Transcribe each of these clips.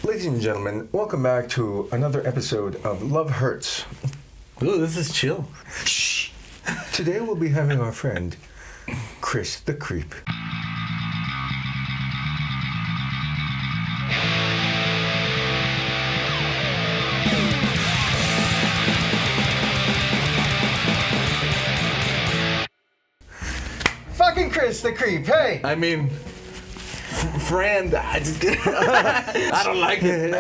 Ladies and gentlemen, welcome back to another episode of Love Hurts. Ooh, this is chill. Shh. Today we'll be having our friend, Chris the Chreep. Fucking Chris the Chreep, hey! I mean, friend, I just I don't like it.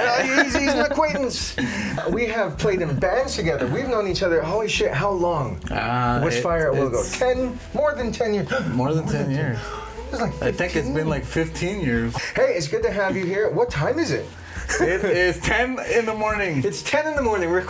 He's an acquaintance. We have played in bands together. We've known each other, holy shit, how long? Which fire will go? 10? More than 10 years. More than 10 years. It's like 15. I think it's been like 15 years. Hey, it's good to have you here. What time is it? It is 10 in the morning. It's 10 in the morning. We're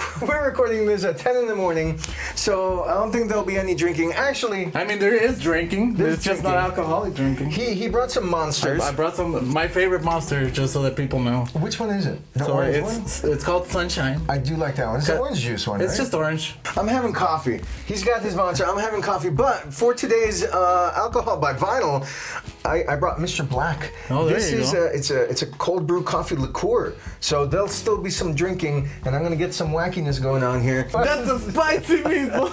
recording this at 10 in the morning, so I don't think there'll be any drinking. Actually, I mean, there is drinking. It's just not alcoholic drinking. He brought some monsters. I brought some, my favorite monster, just so that people know. Which one is it? The orange one? It's called Sunshine. I do like that one. It's the orange juice one, It's right? just orange. I'm having coffee. He's got his monster. I'm having coffee. But for today's alcohol by vinyl, I brought Mr. Black. Oh, there you go. It's a cold brew coffee liqueur. So there'll still be some drinking, and I'm gonna get some wackiness going on here. That's a spicy meatball.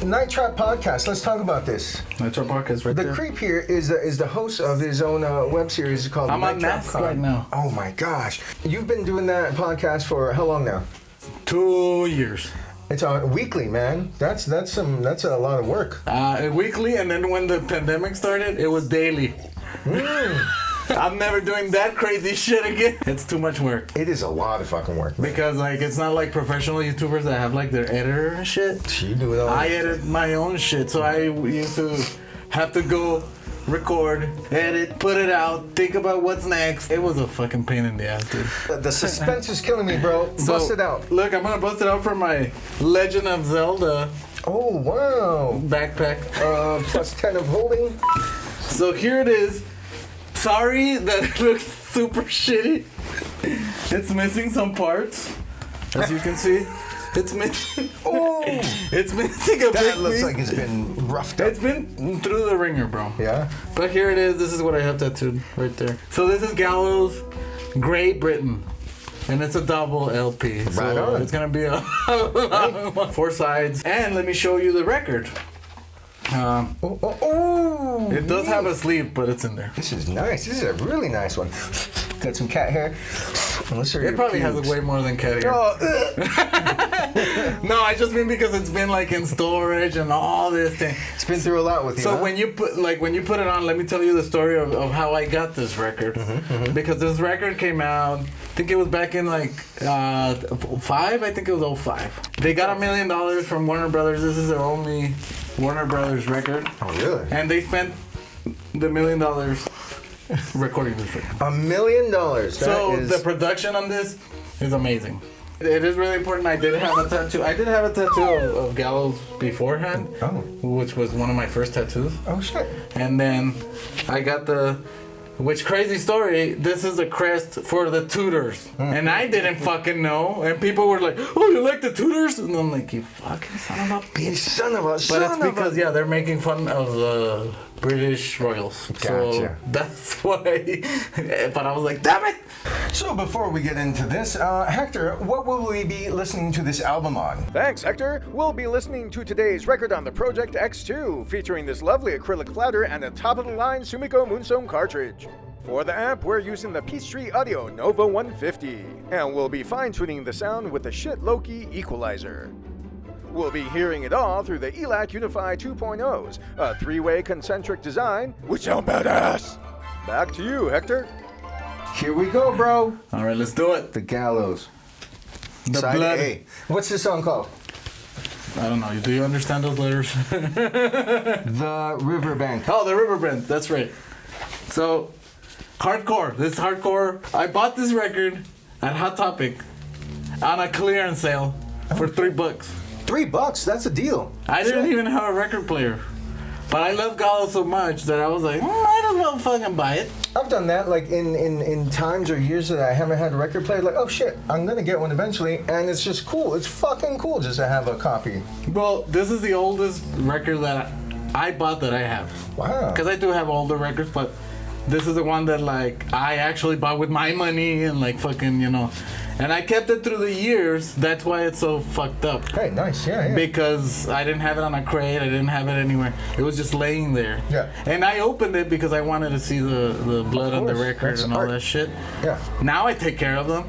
NightTrap podcast. Let's talk about this. NightTrap podcast right The there. Chreep here is the host of his own web series called I'm on NightTrap mask right now. Oh my gosh! You've been doing that podcast for how long now? 2 years. It's weekly, man. That's a lot of work. Weekly, and then when the pandemic started, it was daily. I'm never doing that crazy shit again. It's too much work. It is a lot of fucking work, man. Because like it's not like professional YouTubers that have like their editor and shit. You do it all. I edit my own shit, so I used to have to go record, edit, put it out, think about what's next. It was a fucking pain in the ass, dude. The suspense is killing me, bro. Bust it out. Look, I'm gonna bust it out for my Legend of Zelda Oh wow. backpack. Plus 10 of holding. So here it is. Sorry that it looks super shitty. It's missing some parts, as you can see. It's missing. Oh, It's missing a big that looks piece. like it's been roughed up. It's been through the ringer, bro. Yeah. But here it is. This is what I have tattooed right there. So this is Gallows, Great Britain. And it's a double LP. So Right on. it's going to be a 4 sides. And let me show you the record. It does have a sleeve, but it's in there. This is nice. This is a really nice one. Got some cat hair. It probably has way more than cat hair. Oh, No, I just mean because it's been like in storage and all this thing. it's been through a lot with you. So huh? when you put it on, let me tell you the story of how I got this record. Because this record came out, I think it was back in like 05. I think it was 05. They got $1 million from Warner Brothers. This is their only Warner Brothers record. Oh really? And they spent the $1 million recording this record. $1 million. So the production on this is amazing. It is really important. I did have a tattoo. I did have a tattoo of Gallows beforehand, which was one of my first tattoos. Oh shit. And then I got which crazy story, this is a crest for the Tudors. And I didn't fucking know. And people were like, oh, you like the Tudors? And I'm like, you fucking son of a bitch. You son of a But it's because, they're making fun of the British royals. Gotcha. So that's why. But I was like, damn it. So before we get into this, Hector, what will we be listening to this album on? Thanks, Hector. We'll be listening to today's record on the Pro-Ject X2, featuring this lovely acrylic platter and a top-of-the-line Sumiko Moonstone cartridge. For the amp, we're using the Peachtree Audio Nova 150, and we'll be fine-tuning the sound with the Schiit Loki equalizer. We'll be hearing it all through the ELAC Uni-Fi 2.0s, a 3-way concentric design, which sound badass. Back to you, Hector. Here we go, bro. All right, let's do it. The Gallows. The Side blood. A. What's this song called? I don't know. Do you understand those letters? The Riverbank. Oh, the Riverbend. That's right. So, hardcore. This hardcore. I bought this record at Hot Topic on a clearance sale for $3. $3. That's a deal. I didn't even have a record player. But I love Gallows so much that I was like, might as well fucking buy it. I've done that, like in times or years that I haven't had a record player. Like, oh shit, I'm gonna get one eventually, and it's just cool. It's fucking cool just to have a copy. Well, this is the oldest record that I bought that I have. Wow. Because I do have older records, but this is the one that like I actually bought with my money and like fucking, you know. And I kept it through the years. That's why it's so fucked up. Hey, nice, yeah. Because I didn't have it on a crate. I didn't have it anywhere. It was just laying there. Yeah. And I opened it because I wanted to see the blood on the record That's and all art. that shit. Yeah. Now I take care of them.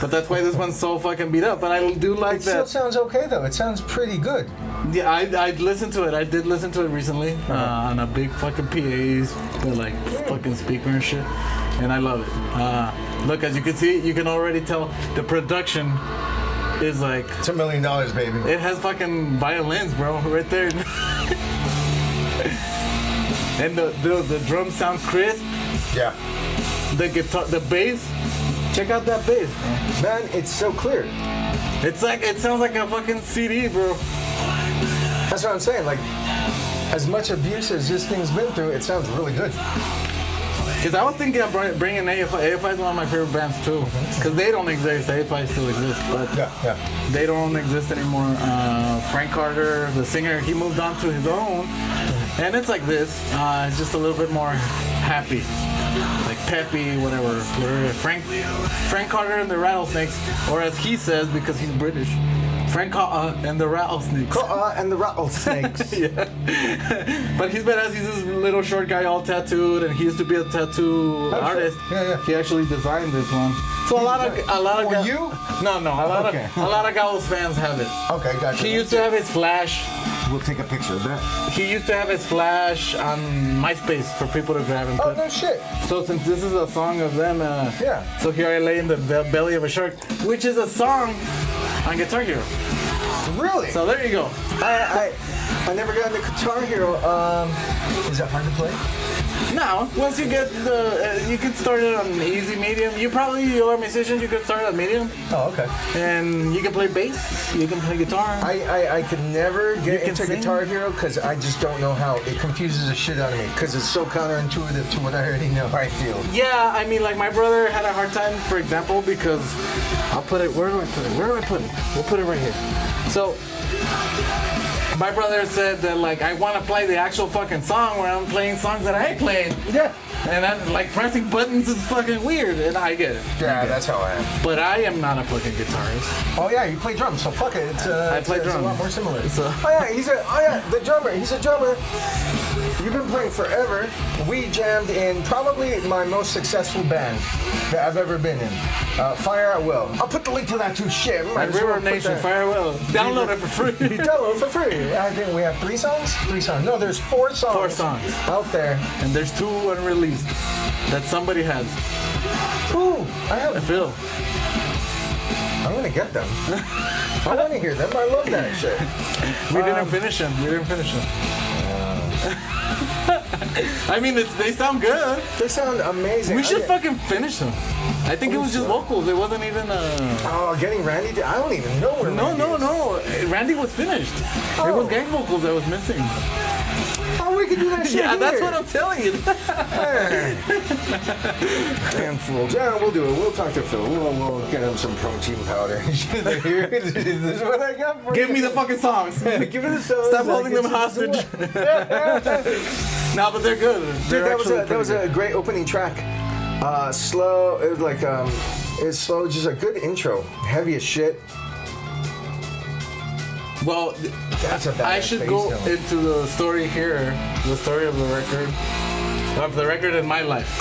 But that's why this one's so fucking beat up. But I do like It that. still sounds okay though. It sounds pretty good. Yeah, I listened to it. I did listen to it recently on a big fucking PAs with like fucking speaker and shit. And I love it. Look, as you can see, you can already tell the production is like... It's $1 million, baby. It has fucking violins, bro, right there. And the drums sound crisp. Yeah. The guitar, the bass. Check out that bass, bro. Man, it's so clear. It sounds like a fucking CD, bro. That's what I'm saying. Like, as much abuse as this thing's been through, it sounds really good. Because I was thinking of bringing AFI. AFI is one of my favorite bands too. Because they don't exist. AFI still exists, but they don't exist anymore. Frank Carter, the singer, he moved on to his own. And it's like this. It's just a little bit more happy. Like peppy, whatever. Frank Carter and the Rattlesnakes, or as he says, because he's British, Frank and the Rattlesnakes. And the Rattlesnakes. Yeah. But he's badass. He's this little short guy all tattooed, and he used to be a tattoo artist. Yeah. He actually designed this one. So a lot of For you? No. A lot of Gallows fans have it. Okay, gotcha. He used to have his Flash. We'll take a picture of that. He used to have his Flash on MySpace for people to grab and Oh, put. no shit. So since this is a song of them, so here I lay in the belly of a shark, which is a song on Guitar Hero. Really? So there you go. I never got into Guitar Hero. Is it hard to play? Now, once you get you can start it on easy, medium. You are musicians. You could start on medium, Oh, okay. and you can play bass. You can play guitar. I could never get can into sing? Guitar Hero because I just don't know how. It confuses the shit out of me because it's so counterintuitive to what I already know I feel. Yeah, I mean, like my brother had a hard time, for example, because I'll put it. Where do I put it? Where do I put it? We'll put it right here. So. My brother said that like I want to play the actual fucking song where I'm playing songs that I played. Yeah. And I'm like pressing buttons is fucking weird, and I get it. Yeah, that's how I am. But I am not a fucking guitarist. Oh yeah, you play drums, so fuck it. It's I play it's a drums. lot more similar. So- The drummer. He's a drummer. You've been playing forever. We jammed in probably my most successful band that I've ever been in. Fire at Will. I'll put the link to that too. Shit. Like River Nation, Farewell. Download it for free. You download for free. I think we have 3 songs. 3 songs. No, there's 4 songs. 4 songs. out there. And there's 2 unreleased that somebody has. Ooh, I have. Phil. I'm gonna get them. I want to hear them. I love that shit. We didn't finish them. I mean, they sound good. They sound amazing. We should fucking finish them. I think it was just vocals. It wasn't even Oh, getting Randy. I don't even know where. No. Randy is. Randy was finished. Oh. It was gang vocals that was missing. Oh, we can do that shit. Yeah, that's here. what I'm telling you. Handful. Yeah, we'll do it. We'll talk to Phil. We'll get him some protein powder. This is what I got for Give you. me the fucking songs. Give me the songs. Stop holding them hostage. No, but they're good. Dude, that was a great opening track. Slow. It was like it's slow. Just a good intro. Heavy as shit. Well, That's a bad I should bass go tone. into the story here, the story of the record in my life.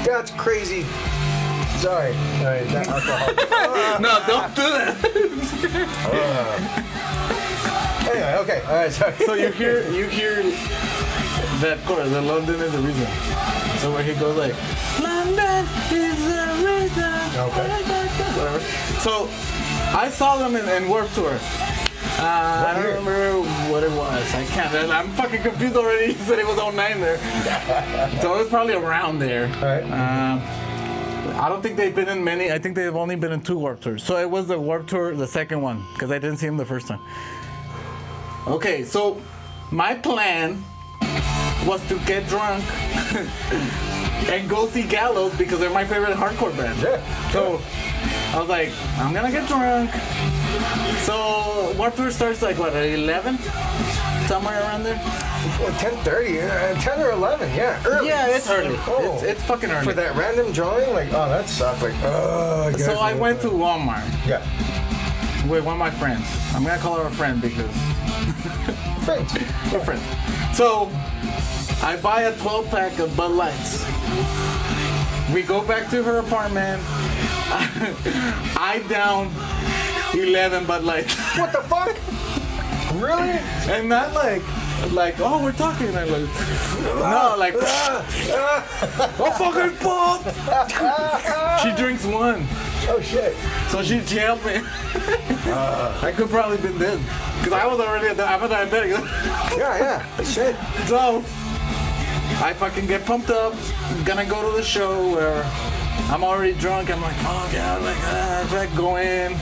That's crazy. Sorry. All right, that alcohol. No, don't do that. Anyway, okay. All right, sorry. So you hear that chorus, the London is the reason. So where he goes like, London is the reason. Okay. Whatever. So I saw them in Warped Tour. I don't remember what it was. I can't. I'm fucking confused already. He said it was 09 there. So it was probably around there. All right. I don't think they've been in many. I think they've only been in 2 Warped Tours. So it was the Warped Tour, the second one, because I didn't see him the first time. Okay, so my plan was to get drunk and go see Gallows because they're my favorite hardcore band. Yeah. So I was like, I'm gonna get drunk. So Warped Tour starts like what, at 11? somewhere around there. 10:30, 10 or 11, yeah, early. Yeah, it's early. Oh. It's fucking early. For that random drawing, like, oh, that sucked. Like, So I went to Walmart Yeah. with one of my friends. I'm gonna call her a friend because Friends. we're friends. So I buy a 12-pack of Bud Lights. We go back to her apartment. I down 11 Bud Lights. What the fuck? Really? And not like, oh, we're talking. I'm like, no, like, oh, fucking pop. She drinks one. Oh, shit. So she helped me. I could probably been dead. Because I was already I'm a diabetic. Yeah. Shit. So, I fucking get pumped up. Gonna go to the show where I'm already drunk. I'm like, oh, yeah, if I go in.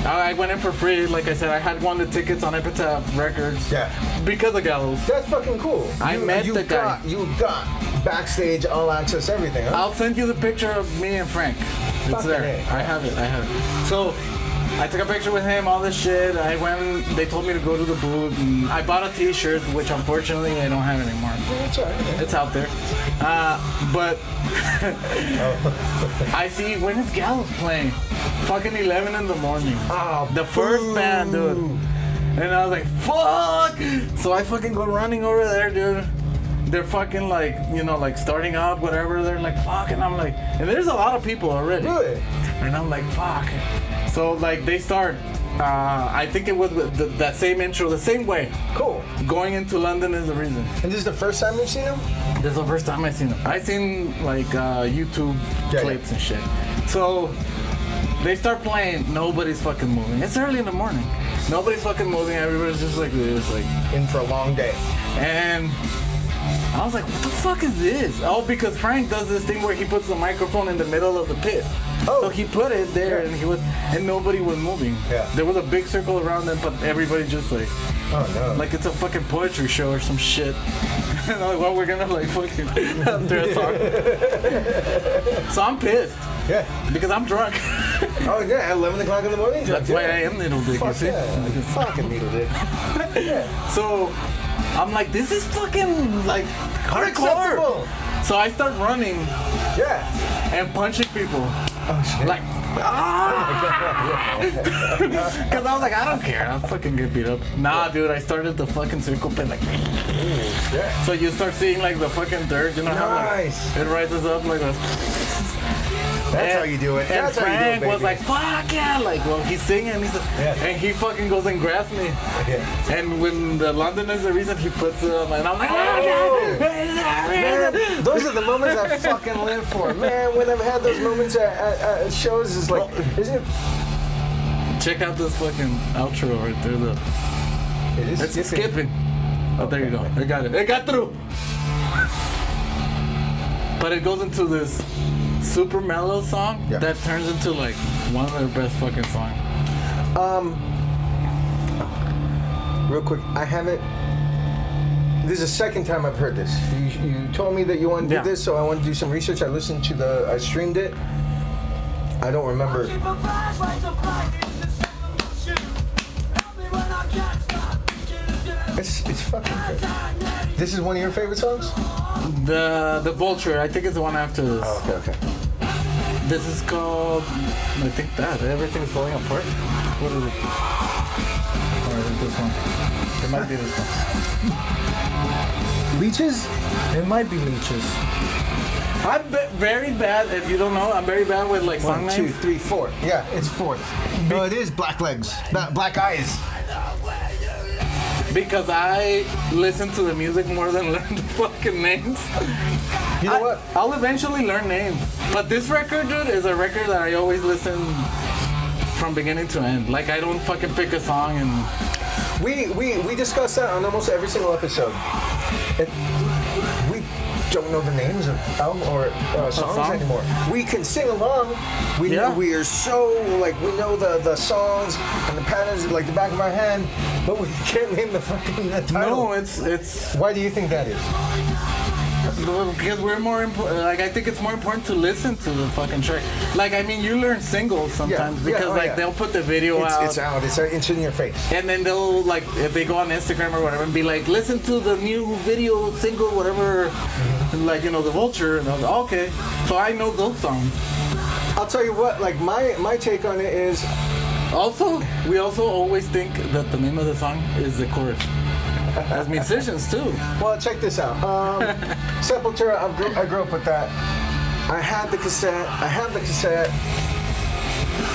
I went in for free. Like I said, I had won the tickets on Epitaph Records. Yeah. Because of Gallows. That's fucking cool. I met the guy. You got backstage, all access, everything, huh? I'll send you the picture of me and Frank. It's Fucking there. A. I have it. So, I took a picture with him, all this shit. I went, they told me to go to the booth. And I bought a t-shirt, which unfortunately I don't have anymore. That's all right, man. It's out there. But I see, when is Gallows playing? Fucking 11 in the morning. Oh, the first band, dude. And I was like, fuck! So I fucking go running over there, dude. They're fucking like, like starting out, whatever. They're like, fuck. And I'm like, and there's a lot of people already. Really? And I'm like, fuck. So like they start, I think it was that same intro, the same way. Cool. Going into London is the reason. And this is the first time you've seen him? This is the first time I've seen them. I've seen like YouTube clips and shit. So they start playing, nobody's fucking moving. It's early in the morning. Nobody's fucking moving, everybody's just like this, like In for a long day. and I was like, what the fuck is this? Oh, because Frank does this thing where he puts the microphone in the middle of the pit. Oh. So he put it there and nobody was moving. Yeah. There was a big circle around them, but everybody just like like it's a fucking poetry show or some shit. And I'm like, well, we're gonna like fucking after a song. So I'm pissed. Yeah. Because I'm drunk. Oh, yeah, 11 o'clock in the morning? That's why I am needle dick, you Fuck see? yeah. Fucking needle dick. Yeah. So I'm like, this is fucking like hardcore. Unacceptable. So I start running Yeah. and punching people. Oh, shit. Like, because I was like, I don't care. I'll fucking get beat up. Nah, dude, I started the fucking circle pit like. Yeah. So you start seeing like the fucking dirt, you know how Nice. like, it rises up like this. That's how you do it. And That's how you do it, Frank baby. was like, fuck yeah, like, well, he's singing, and he fucking goes and grabs me. Yeah. And when the London is the reason, he puts it on, and I'm like, Man, those are the moments I fucking live for. Man, when I've had those moments at shows, it's like, isn't it? check out this fucking outro right there, though. It is It's skipping. Oh, there you go. I got it. It got through. But it goes into this super mellow song that turns into like one of their best fucking songs. Real quick, I haven't. This is the second time I've heard this. You told me that you wanted to do this, so I wanted to do some research. I streamed it. I don't remember. It's fucking good. This is one of your favorite songs? The Vulture, I think it's the one after this. Oh, okay. This is called, I think that, Everything's Falling Apart. What is it? Or is it this one? It might be this one. Leeches? It might be Leeches. I'm very bad, if you don't know, I'm very bad with like song 1, 2, names. 3, 4. Yeah, it's 4th. No, it is Black Legs. Black Eyes. Because I listen to the music more than learn the fucking names. You know what? I'll eventually learn names. But this record, dude, is a record that I always listen from beginning to end. Like, I don't fucking pick a song and... We discuss that on almost every single episode. We don't know the names of album or songs anymore. We can sing along. We know we are so like we know the songs and the patterns like the back of our hand, but we can't name the fucking title. No, it's. Why do you think that is? Because we're more important. Like, I think it's more important to listen to the fucking track. Like, I mean, you learn singles sometimes because they'll put the video out. It's out. It's in your face. And then they'll, like, if they go on Instagram or whatever and be like, listen to the new video, single, whatever, like, you know, The Vulture. And I was like, okay. So I know those songs. I'll tell you what, like, my take on it is... Also, we also always think that the name of the song is the chorus. As musicians, too. Well, check this out. Sepultura, I grew up with that. I have the cassette,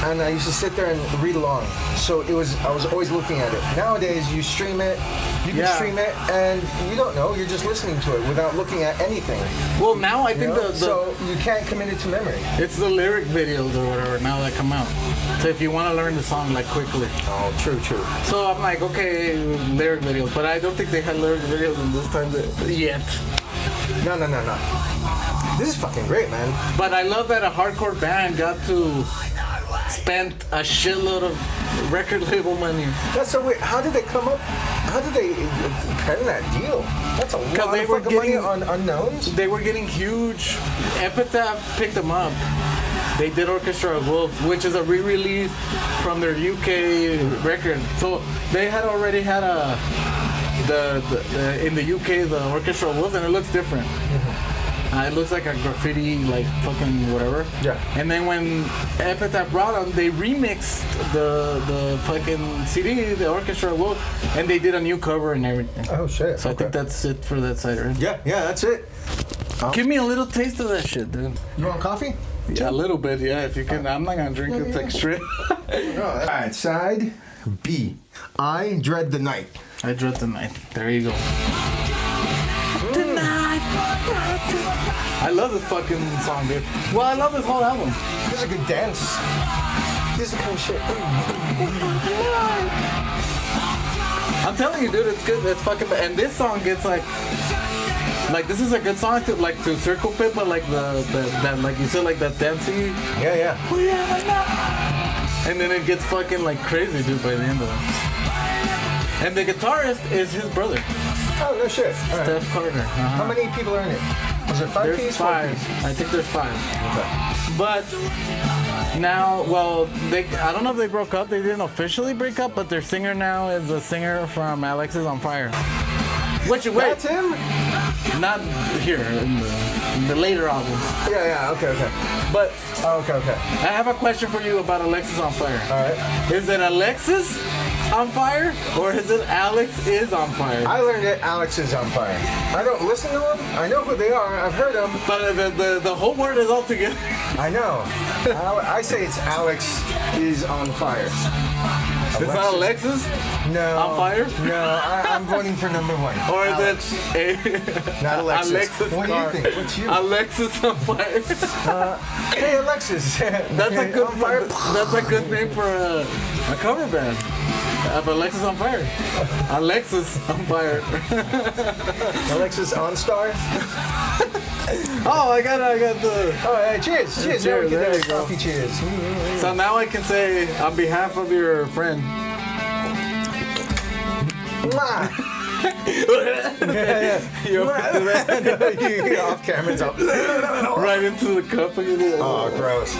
and I used to sit there and read along. So I was always looking at it. Nowadays, you stream it, you can stream it, and you don't know, you're just listening to it without looking at anything. Well, now I think so you can't commit it to memory. It's the lyric videos or whatever now that come out. So if you want to learn the song like quickly. Oh, true. So I'm like, okay, lyric videos, but I don't think they had lyric videos in this time yet. No. This is fucking great, man. But I love that a hardcore band got to spend a shitload of record label money. That's so weird. How did they come up? How did they pen that deal? That's a lot of fucking money on unknowns. They were getting huge. Epitaph picked them up. They did Orchestra of Wolves, which is a re-release from their UK record. So they had already had in the UK the Orchestra of Wolves, and it looks different. It looks like a graffiti, like fucking whatever. Yeah. And then when Epitaph brought them, they remixed the fucking CD, the Orchestra of Wolves, and they did a new cover and everything. Oh shit. So I think that's it for that side, right? Yeah, that's it. Give me a little taste of that shit, dude. You want coffee? Yeah, a little bit, yeah. If you can, I'm not gonna drink it extra. Alright, side B. I dread the night. I dread the night. There you go. I love this fucking song, dude. Well, I love this whole album. This is a good dance. This is the kind of shit. I'm telling you, dude, it's good. It's fucking. And this song gets like this is a good song to circle pit, but like that like you said, like that dancey. Yeah. And then it gets fucking like crazy, dude, by the end of it. And the guitarist is his brother. Oh, no shit. All right. Steph Carter. How many people are in it? Was it 5 There's piece? 5. I think there's 5. Okay. But now, well, I don't know if they broke up. They didn't officially break up, but their singer now is a singer from Alex is on Fire. Wait. That's him? Not here, in the later albums. Yeah, okay. But okay. I have a question for you about Alexis on Fire. All right. Is it Alexis on Fire, or is it Alex is on Fire? I learned that Alex is on fire. I don't listen to them. I know who they are. I've heard them. But the whole word is all together. I know. I say it's Alex is on fire. It's not Alexis? No. On Fire? No, I'm voting for number 1. Or Alex. is it Not Alexis. Alexis what do you think? What's you? Alexis on Fire. Hey, Alexis. That's a good name for a cover band. Of Alexis on Fire. Alexis on Fire. Alexis OnStar. Oh, I got the. Oh, hey, cheers. Cheers. Cheers, there you go. Coffee cheers. So now I can say, on behalf of your friend. Mwah. You're off camera. It's up. Right into the cup. Oh, gross.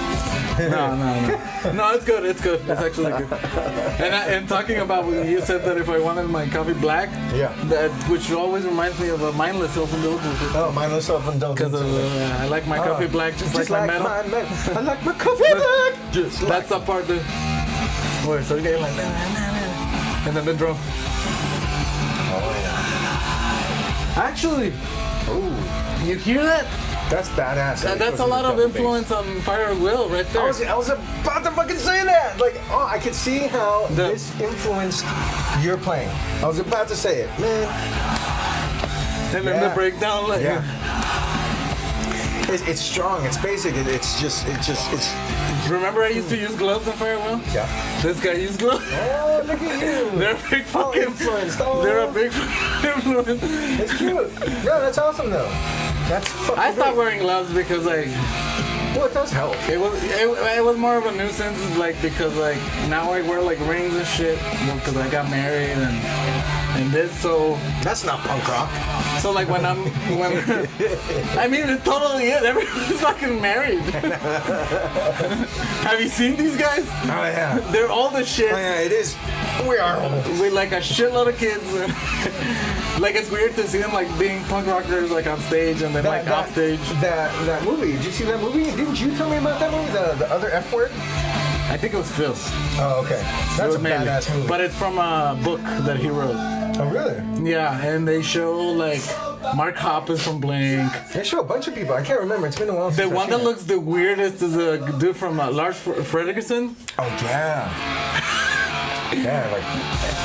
No, it's good. It's actually good. And talking about when you said that if I wanted my coffee black, which always reminds me of a mindless self-indulgence. Oh, mindless self-indulgence. Because I like my coffee black just like my metal. I like my coffee black. That's the part that. Wait, so you get like, and then the drum. Actually, you hear that? That's badass. That's a lot of influence on Fire Will right there. I was about to fucking say that. Like, I could see how this influenced your playing. I was about to say it, man. And then the breakdown, like. It's strong. It's basic. It's. Remember I used to use gloves on Fire Will? Yeah. This guy used gloves. Oh, look at you. They're a big fucking influence. They're a big influence. It's cute. No, that's awesome though. That's fucking I stopped great. wearing gloves because like. Well, it does help. It was more of a nuisance, like because like now I wear like rings and shit because I got married and And this, so That's not punk rock. So like when I mean it totally is. Everybody's fucking married. Have you seen these guys? Oh yeah. They're all the shit. Oh yeah, it is. We are old. With like a shitload of kids. Like it's weird to see them like being punk rockers like on stage and then like off stage. That movie. Did you see that movie? Didn't you tell me about that movie? The other F word? I think it was Phil. Oh okay. That's a badass movie. But it's from a book that he wrote. Oh really? Yeah, and they show like Mark Hoppus from Blink. They show a bunch of people. I can't remember. It's been a while since The I've one seen that looks the weirdest is a dude from Lars Fredriksson. Oh yeah. Yeah, like.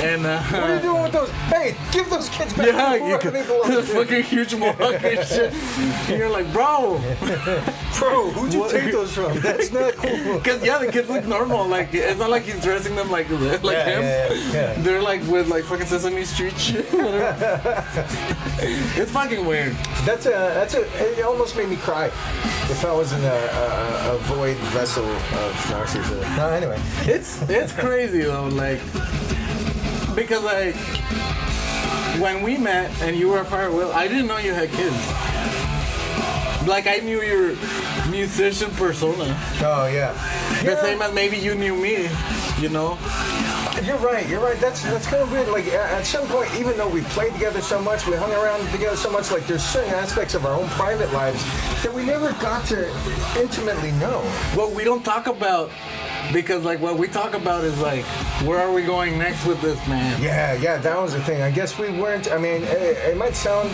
And What are you doing with those? Hey, give those kids back. yeah, the you floor. They could, belong this to- fucking huge mohawk and shit. And you're like, bro. Bro, who'd you What- take those from? That's not cool. Because yeah, the kids look normal. Like it's not like he's dressing them like him. Yeah. They're like with like fucking Sesame Street shit. It's fucking weird. It almost made me cry. If I was in a void vessel of narcissism. No, anyway. It's crazy though. Like because like when we met and you were a Fire Will, I didn't know you had kids. Like I knew your musician persona. Oh yeah. The same as maybe you knew me, you know? You're right. That's kind of weird. Like at some point, even though we played together so much, we hung around together so much, like there's certain aspects of our own private lives that we never got to intimately know. What we don't talk about, because like what we talk about is like, where are we going next with this man? Yeah, that was the thing. I guess we weren't, I mean, it might sound,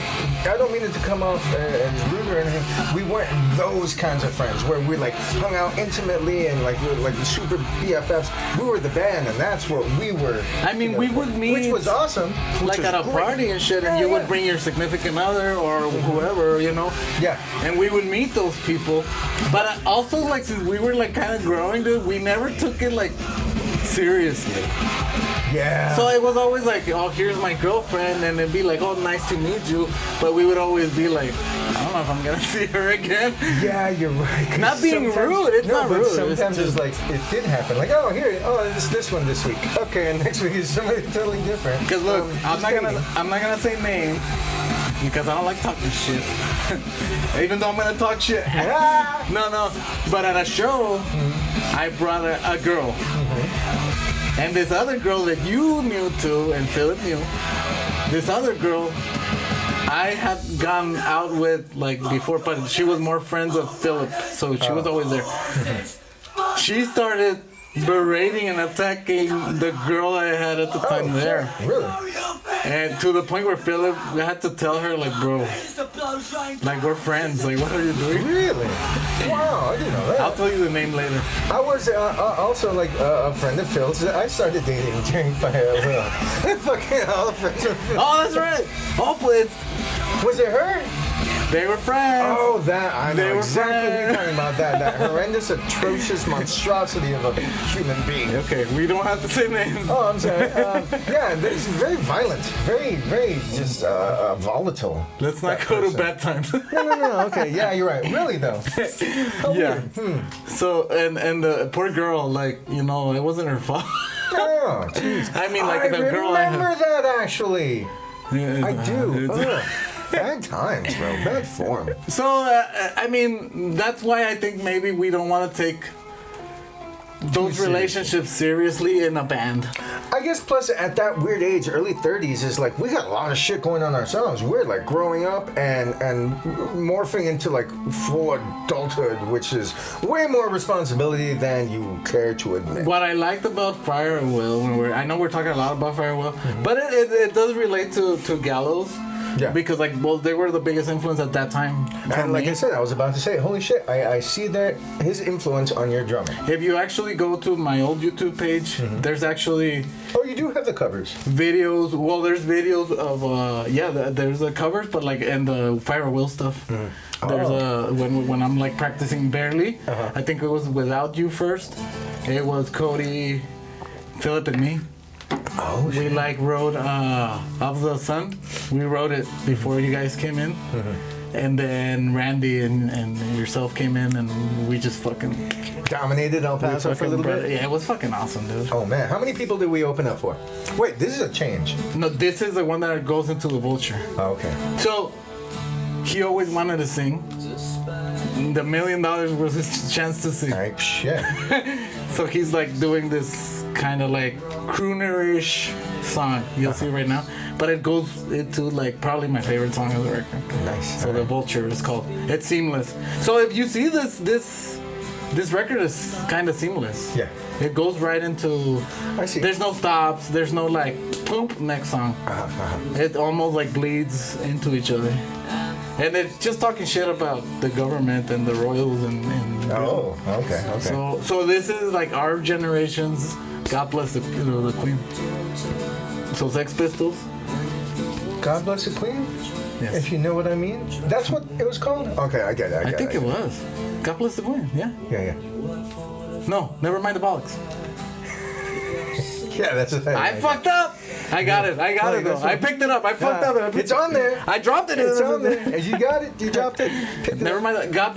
I don't mean it to come off as rude or anything. We weren't those kinds of friends where we like hung out intimately and like we were like the super BFFs. We were the band and that's what we were. I mean, we would meet, which was awesome. like at a party and shit, and you would bring your significant other or whoever, you know? Yeah. And we would meet those people. But also, like, since we were like kind of growing, dude, we never took it like seriously. Yeah. So it was always like, oh, here's my girlfriend, and it'd be like, oh, nice to meet you. But we would always be like, I don't know if I'm gonna see her again. Yeah, you're right. 'Cause Not being rude, it's not but rude. Sometimes It's it's like it did happen. Like, oh, it's this one this week. Okay, and next week is somebody totally different. Because look, I'm just not gonna say names because I don't like talking shit. Even though I'm gonna talk shit. No. But at a show, I brought a girl. And this other girl that you knew too, and Philip knew, this other girl I had gone out with like before, but she was more friends of Philip, so she was always there. She started berating and attacking the girl I had at the time there. Really? And to the point where Philip had to tell her, like, bro, like, we're friends. Like, what are you doing? Really? Wow, I didn't know that. I'll tell you the name later. I was also like a friend of Phil's. I started dating during Fire Will. Fucking all the friends of Phil. Oh, that's right. Oh, please. Was it her? They were friends. Oh, that I They know were exactly what you're friends. talking about. That horrendous, atrocious monstrosity of a human being. Okay, we don't have to say names. Oh, I'm sorry. Yeah, it's very violent, very just volatile. Let's not that go to person. bad times. No. Okay, yeah, you're right. Really though. Yeah. So, and the poor girl, like, you know, it wasn't her fault. Oh, jeez. I mean, like, I the girl I remember had. that actually. I do. Ugh. Bad times, bro. Bad form. So, I mean, that's why I think maybe we don't want to take those relationships seriously in a band. I guess plus at that weird age, early 30s, is like we got a lot of shit going on ourselves. We're like growing up and morphing into like full adulthood, which is way more responsibility than you care to admit. What I liked about Fire and Will, I know we're talking a lot about Fire and Will, but it does relate to Gallows. Yeah. Because they were the biggest influence at that time. And like I said, I was about to say, holy shit, I see that his influence on your drumming. If you actually go to my old YouTube page, there's actually Oh, you do have the covers. videos. Well, there's videos of there's the covers, but like and the Fire and Will stuff. There's when I'm like practicing barely. I think it was without you first. It was Cody, Philip, and me. Oh, We like wrote Of the Sun. We wrote it before you guys came in. And then Randy and yourself came in, and we just fucking Dominated El Paso for a little bit? Yeah, it was fucking awesome, dude. Oh, man. How many people did we open up for? Wait, this is a change. No, this is the one that goes into the Vulture. Oh, okay. So, he always wanted to sing. The $1 million was his chance to sing. All right, shit. So he's like doing this kind of like croonerish song. You'll see right now. But it goes into like probably my favorite song of the record. Nice. So the Vulture is called. It's seamless. So if you see this record is kind of seamless. Yeah. It goes right into. I see. There's no stops. There's no like boom next song. It almost like bleeds into each other. And it's just talking shit about the government and the royals and Oh, okay. so this is like our generation's God bless the Queen. So Sex Pistols. God bless the Queen? Yes. If you know what I mean. That's what it was called? Okay, I get it. I think it was. God bless the Queen. Yeah. Yeah. No, never mind the bollocks. Yeah, that's the thing. I fucked up. I got it though. I picked it up. I fucked up. It's on there. I dropped it. It's on there. You got it. You dropped it. Picked it Never up. mind. God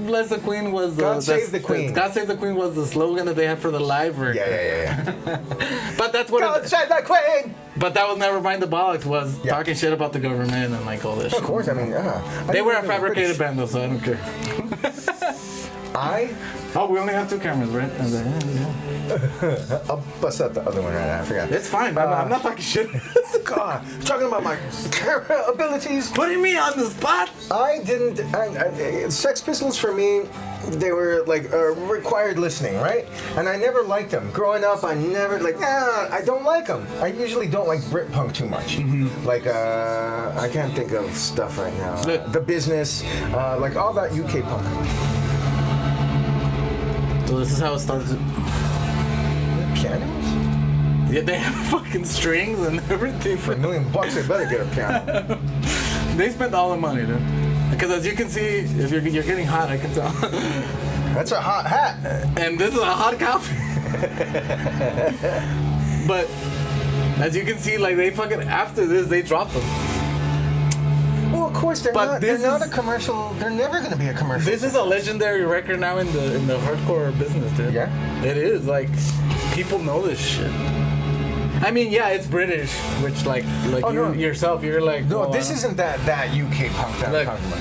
bless the Queen was the God save the Queen. God save the Queen was the slogan that they had for the live record. Yeah. But that's what. God save the Queen. But that was never mind the bollocks. Was talking shit about the government and like all this. Of course. I mean, They were a fabricated band though, so I don't care. Oh, we only have 2 cameras, right? I'll bust out the other one right now. I forgot. It's fine. I'm not talking shit. God, talking about my camera abilities. Putting me on the spot. I didn't. Sex Pistols for me, they were like required listening, right? And I never liked them. Growing up, I never I don't like them. I usually don't like Britpunk too much. Like I can't think of stuff right now. Look. The Business, like all that UK punk. So this is how it starts. Pianos? Yeah, they have fucking strings and everything. For $1 million, they better get a piano. They spent all the money, dude. Because as you can see, if you're getting hot, I can tell. That's a hot hat. And this is a hot coffee. But as you can see, like they fucking after this, they dropped them. Well, of course they're But not a commercial. They're never going to be a commercial. This is a legendary record now in the hardcore business, dude. Yeah? It is. Like, people know this shit. I mean, yeah, it's British, which like yourself, you're like. No, this isn't that UK punk that I'm talking about.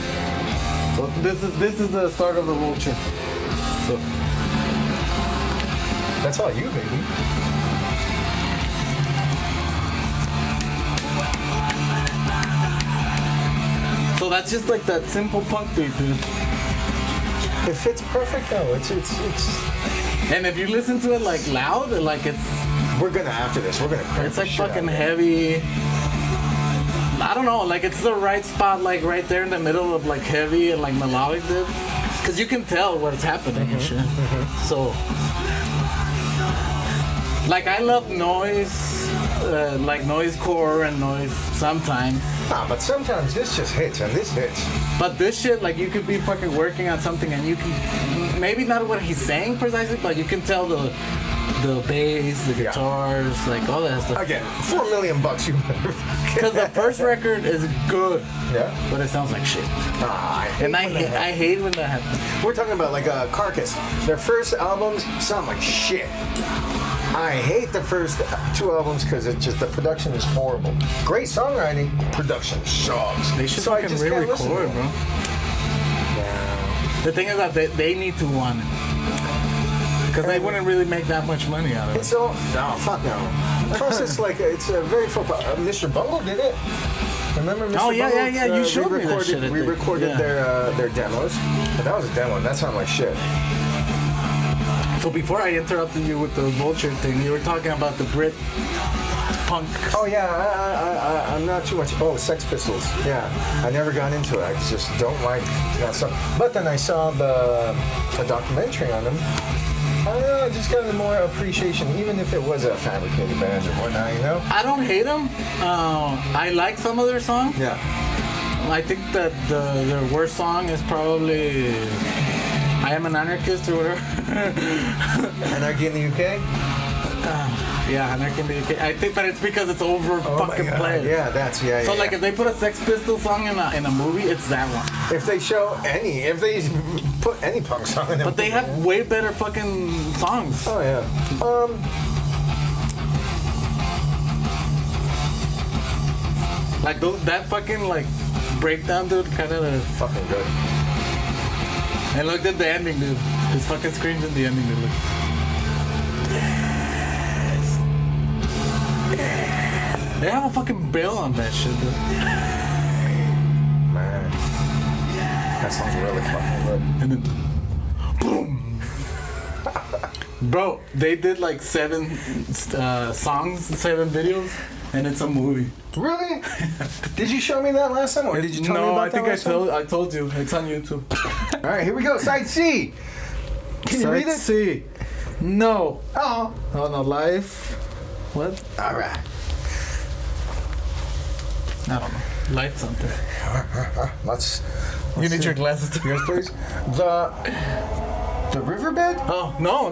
So this is the start of the Vulture. So that's all you, baby. So that's just like that simple punk beat, dude. It fits perfect though. It's. And if you listen to it like loud, like it's. We're gonna after this. We're gonna. Crank It's like shit fucking out. heavy. I don't know, like it's the right spot, like right there in the middle of like heavy and like melodic, dude. Cause you can tell what's happening and shit. So, like I love noise, like noisecore and noise sometimes. Nah, but sometimes this just hits and this hits. But this shit, like you could be fucking working on something and you can, maybe not what he's saying precisely, but you can tell the bass, the guitars, like all that stuff. Again, $4 million you better. Because the first record is good, Yeah. but it sounds like shit. I hate when that happens. We're talking about like Carcass. Their first albums sound like shit. I hate the first 2 albums because it's just the production is horrible. Great songwriting, production sucks. They should So I fucking just can't listen to re-record, them. bro. Yeah. The thing is that they need to want it. Because they wouldn't really make that much money out of it. It's all no, fuck no. Plus, it's like it's a very Mr. Bungle did it. Remember Mr. Oh, yeah, Bungle? yeah, yeah, you showed me that shit, I We think. recorded Yeah. their demos, but that was a demo. And that sounded like shit. So before I interrupted you with the Vulture thing, you were talking about the Brit punk. Oh yeah, I'm not too much. Oh, Sex Pistols. Yeah, I never got into it. I just don't like that stuff. But then I saw the documentary on them. I don't know. I just got more appreciation, even if it was a fabricated band or whatnot. You know? I don't hate them. I like some of their songs. Yeah. I think that their worst song is probably I Am an Anarchist or whatever. Anarchy in the UK. Yeah, Anarchy in the UK. I think that it's because it's over fucking played. Yeah, that's So like if they put a Sex Pistols song in a movie, it's that one. if they put any punk song in a But they have way better fucking songs. Oh yeah. Like that fucking like breakdown, dude, kind of. Fucking good. And look at the ending, dude. His fucking screams in the ending, dude. Look. They have a fucking bell on that shit, dude. Man, that sounds really fucking good. And then, boom. Bro, they did like 7 songs, 7 videos, and it's a movie. Really? Did you show me that last time, or did you tell me about that last time? I told you. It's on YouTube. All right, here we go. Side C. Can you read it? C. No. Oh. Oh no, life. What? All right. I don't know. Life something. Let's You need see. your glasses to Yes, please. The riverbed? Oh no.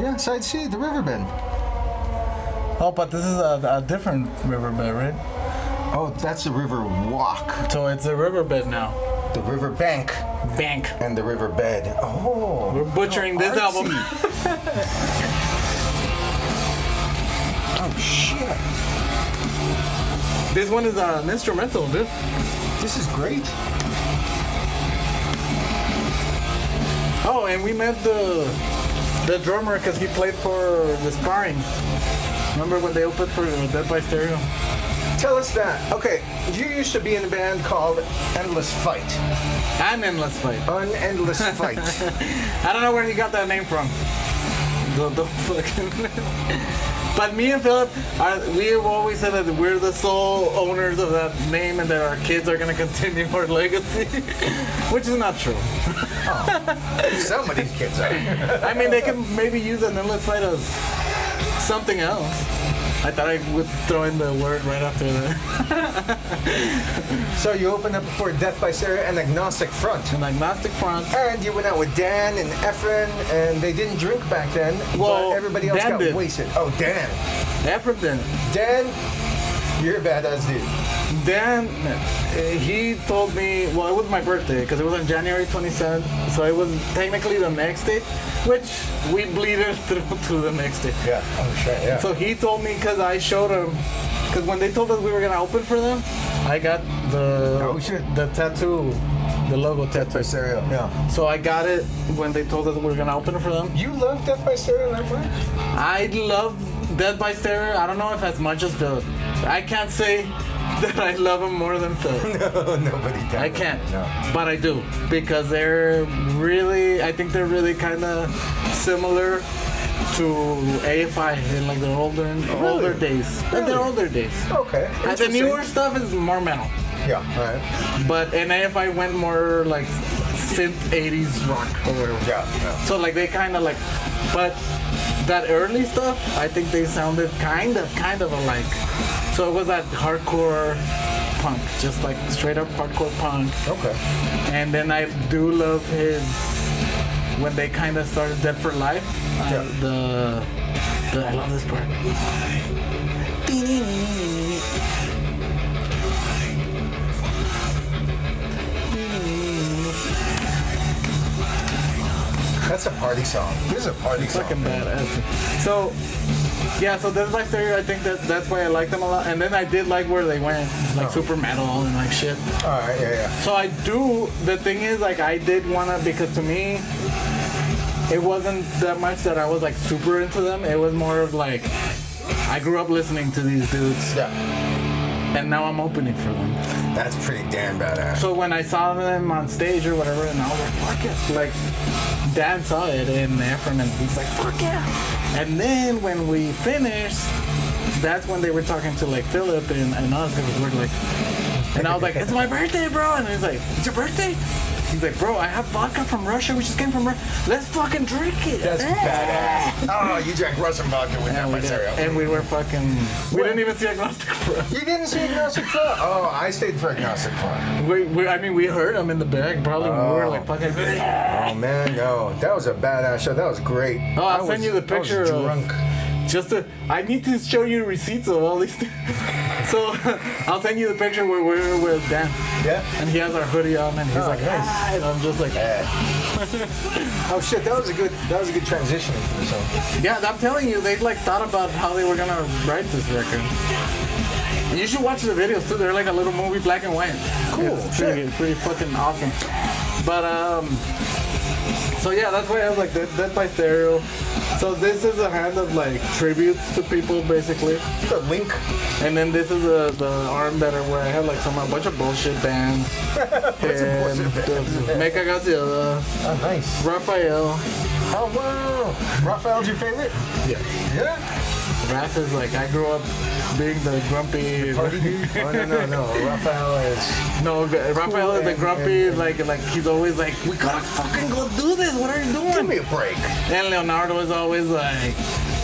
Yeah, side C, the riverbed. Oh, but this is a different riverbed, right? Oh, that's the river walk. So it's a riverbed now. The river bank Bank. and the riverbed. Oh. We're butchering this artsy. album. Oh shit. This one is an instrumental, dude. This is great. Oh, and we met the drummer because he played for the Sparring. Remember when they opened for Dead by Stereo? Tell us that. Okay, you used to be in a band called Endless Fight. An Endless Fight. Endless Fight. I don't know where he got that name from. The fucking. But me and Philip, we have always said that we're the sole owners of that name and that our kids are going to continue our legacy, which is not true. Some of these kids are. I mean, they can maybe use an Endless Fight as something else. I thought I would throw in the word right after that. So you opened up for Death by Stereo and Agnostic Front. An agnostic front. And you went out with Dan and Efren, and they didn't drink back then, Well, but everybody else Dan got did. wasted. Oh, Dan. Efren didn't. Dan, you're a badass dude. Dan, he told me, well, it was my birthday because it was on January 27th, so it was technically the next day, which we bleeded through to the next day. Yeah. Oh, shit, yeah. So he told me because I showed him, because when they told us we were gonna open for them, I got Oh, shit. the tattoo, the logo Death by tattoo. Stereo. Yeah. So I got it when they told us we were gonna open for them. You love Death by Stereo that much? I love Dead by Stereo. I don't know if as much as Philip. I can't say that I love them more than Philip. No, nobody can. I can't, No. but I do because they're really. I think they're really kind of similar to AFI in like their older days. In their older days. Okay. And the interesting. newer stuff is more metal, Yeah. All right. but in AFI went more like synth 80s rock or whatever. Yeah. So like they kind of like, but that early stuff, I think they sounded kind of alike. So it was that hardcore punk, just like straight up hardcore punk. Okay. And then I do love his when they kind of started Dead for Life. Yeah. I love this part. That's a party song. This is a party song. Fucking badass. So, yeah, so Death by Stereo, I think that's why I like them a lot. And then I did like where they went, like super metal and like shit. All right. Yeah. So I do, the thing is, like, I did wanna, because to me, it wasn't that much that I was like super into them. It was more of like, I grew up listening to these dudes, Yeah. and now I'm opening for them. That's pretty damn badass. So when I saw them on stage or whatever, and I was like, fuck it. Like, Dan saw it in Efren, and he's like, fuck yeah. And then when we finished, that's when they were talking to like Philip and us, because we're like, and I was like, it's my birthday, bro. And he's like, it's your birthday? He's like, bro, I have vodka from Russia. We just came from Russia. Let's fucking drink it. That's badass. Oh, you drank Russian vodka with Death And by we, Stereo. and we were fucking, we didn't even see Agnostic Front. You didn't see Agnostic Front? Oh, I stayed for Agnostic Front. I mean, we heard them in the back. Probably when we were like fucking. Oh man, no, that was a badass show. That was great. Oh, I'll I send you the picture I was of- drunk. I need to show you receipts of all these things. So I'll send you the picture where we're with Dan. Yeah. And he has our hoodie on, and he's like, nice. ah, and I'm just like, Oh shit, that was a good transition into the song. yeah, I'm telling you, they like thought about how they were gonna write this record. You should watch the videos too. They're like a little movie, black and white. Cool, It's shit. pretty fucking awesome. But so yeah, that's why I was like Dead by Stereo. So this is a hand of like tributes to people basically. The link. And then this is the arm better where I have like a bunch of bullshit bands. And Mecha Godzilla, Oh, nice. Raphael. Oh wow. Raphael's your favorite? Yeah. Yeah. Raph is like, I grew up being the grumpy. Party dude? Oh no. Raphael is. No, Raphael is the and- grumpy, like he's always like, we gotta fucking go do this. What are you doing? Give me a break. And Leonardo is always like,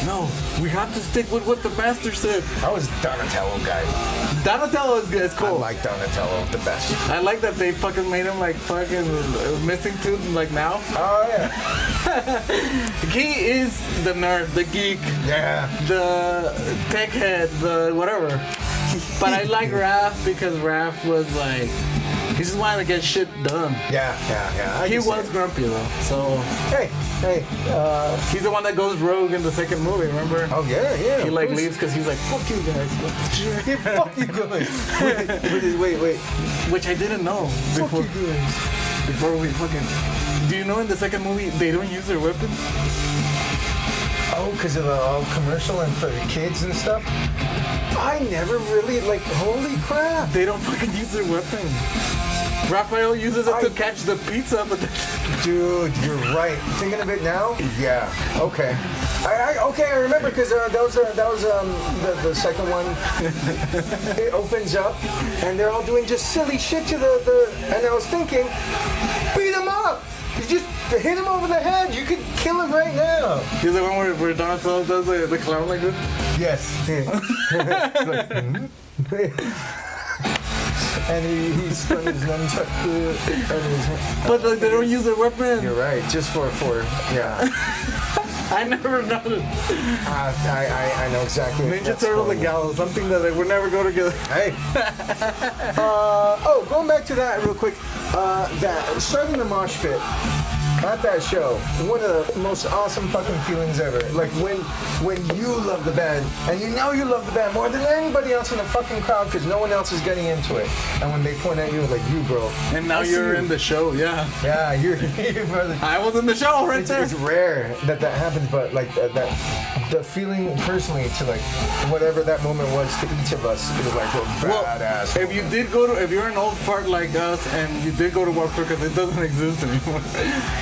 no, we have to stick with what the master said. I was Donatello guy. Donatello is good. It's I cool. like Donatello the best. I like that they fucking made him like fucking missing tooth like now. Oh yeah. He is the nerd, the geek, Yeah. the tech head, the whatever. But I like Raph because Raph was like, he just wanted to get shit done. Yeah. I He can see was it. grumpy though, so Hey. he's the one that goes rogue in the second movie. Remember? Oh yeah. He of like course. leaves because he's like, fuck you guys. Fuck you guys. Wait. Which I didn't know Fuck before. you guys. Before we fucking. Do you know in the second movie they don't use their weapons? Oh, because of the all commercial and for the kids and stuff. I never really like. Holy crap! They don't fucking use their weapons. Raphael uses it to catch the pizza, but Dude, you're right. Thinking of it now? Yeah. Okay. I remember because that was the second one. It opens up and they're all doing just silly shit to the and I was thinking, beat him up. You just hit him over the head. You could kill him right now. he's the one where Donatello does the clown like this. Yes. And he spun his nunchuck But like they don't use their weapons. You're right. Just for yeah. I never noticed. I know exactly. Ninja That's Turtles and horrible. Gallows, something that they would never go together. Hey. Going back to that real quick. That starting the mosh pit at that show, one of the most awesome fucking feelings ever. Like when you love the band and you know you love the band more than anybody else in the fucking crowd because no one else is getting into it. And when they point at you like you, bro. And now I see you're you. in the show, yeah. Yeah, you're brother. I was in the show right there. It's rare that happens, but like that the feeling personally to like whatever that moment was to each of us is like a badass. If you did if you're an old fart like us and you did go to Warped Tour because it doesn't exist anymore,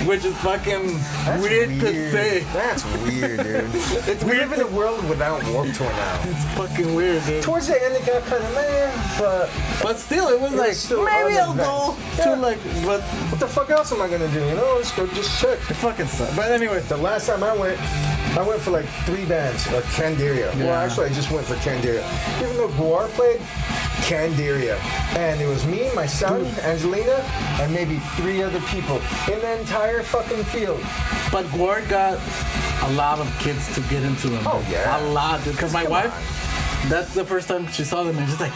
which is fucking That's weird to say. That's weird, dude. We live in a world without Warped Tour now. It's fucking weird, dude. Towards the end, it got kind of meh, but But still, it was was like, still maybe on I'll the go event. to Yeah. like, but what the fuck else am I gonna do? You know, let's go just check. it fucking sucks. But anyway, The last time I went for like 3 bands, like Candiria. Well, Yeah. actually, I just went for Candiria. Even though Guar played, Candiria. And it was me, my son, Angelina, and maybe 3 other people in the entire fucking field. but Gwar got a lot of kids to get into them. Oh, yeah. A lot, dude. Because my Come wife, on. that's the first time she saw them, and she's like,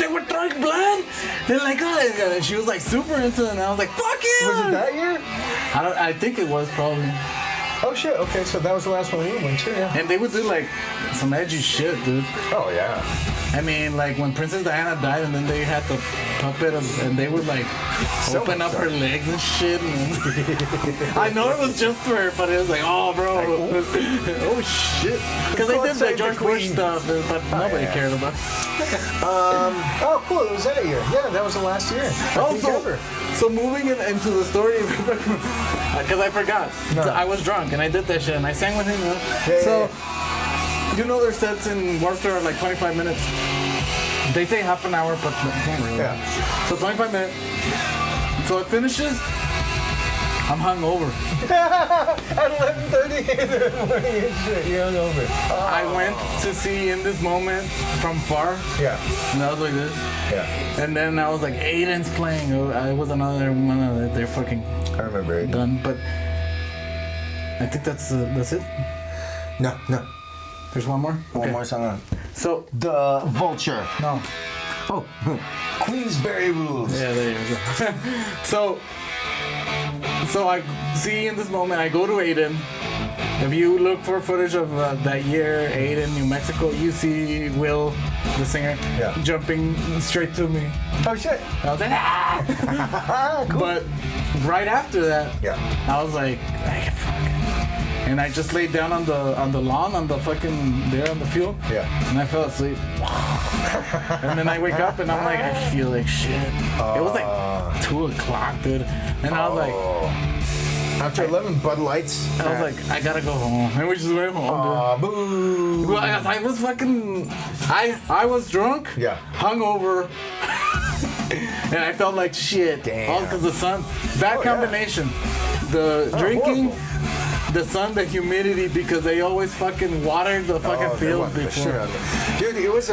they were throwing blood. They're like, oh, and she was like super into them, and I was like, fuck you. Was it that year? I think it was probably. Oh shit, okay, so that was the last one we went to, yeah. And they would do like some edgy shit, dude. Oh yeah. I mean, like when Princess Diana died, and then they had the puppet, and they would like So open much up her legs and shit. And I know it was just for her, but it was like, oh, bro, oh shit, because they God did save the George the Bush Queen. stuff, but nobody yeah. cared about. Oh cool, it was that year. Yeah, that was the last year. I think ever. So moving into the story, because I forgot, No. I was drunk and I did that shit and I sang with him. Yeah, So. You know their sets in Warped Tour are like 25 minutes. They say half an hour, but it's not really. Yeah. So 25 minutes. So it finishes. I'm hungover. At 11:30 in the morning and shit, you're hungover. I went to see In This Moment from far, Yeah, and I was like this. yeah. And then I was like, Aiden's playing. I was another one that they're fucking I remember it. done. But I think that's it. No. There's one more? One more song on. So, The Vulture. no. Oh, Queensberry Rules. Yeah, there you go. So I see in this moment, I go to Aiden. If you look for footage of that year, Aiden, New Mexico, you see Will, the singer, jumping straight to me. Oh shit. I was like, ah! Cool. But right after that, I was like, fuck. And I just laid down on the lawn, on the fucking, there on the field. Yeah. And I fell asleep. And then I wake up and I'm like, I feel like shit. It was like 2 o'clock, dude. And I was like, after 11 Bud Lights, I was like, I gotta go home. And we just went home, dude. Boo. Well, I was fucking, I was drunk, hungover, and I felt like shit. Damn. All because the sun, that combination, the drinking, the sun, the humidity, because they always fucking watered the fucking field before. Dude, it was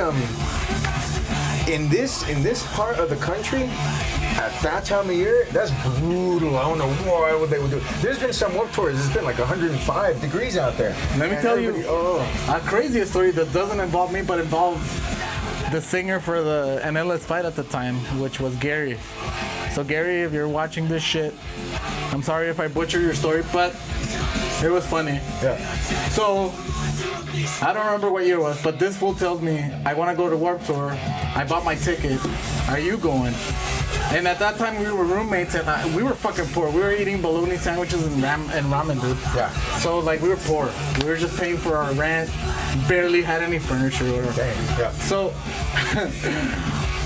in this part of the country. At that time of year, that's brutal. I don't know what they would do. There's been some warped tours. It's been like 105 degrees out there. Let me tell you a craziest story that doesn't involve me, but involves the singer for the NLS fight at the time, which was Gary. So Gary, if you're watching this shit, I'm sorry if I butcher your story, but it was funny. Yeah. So I don't remember what year it was, but this fool tells me, I want to go to Warped Tour. I bought my ticket. Are you going? And at that time, we were roommates, and we were fucking poor. We were eating bologna sandwiches and ramen, dude. Yeah. So, like, we were poor. We were just paying for our rent. Barely had any furniture or whatever. Dang, yeah. So,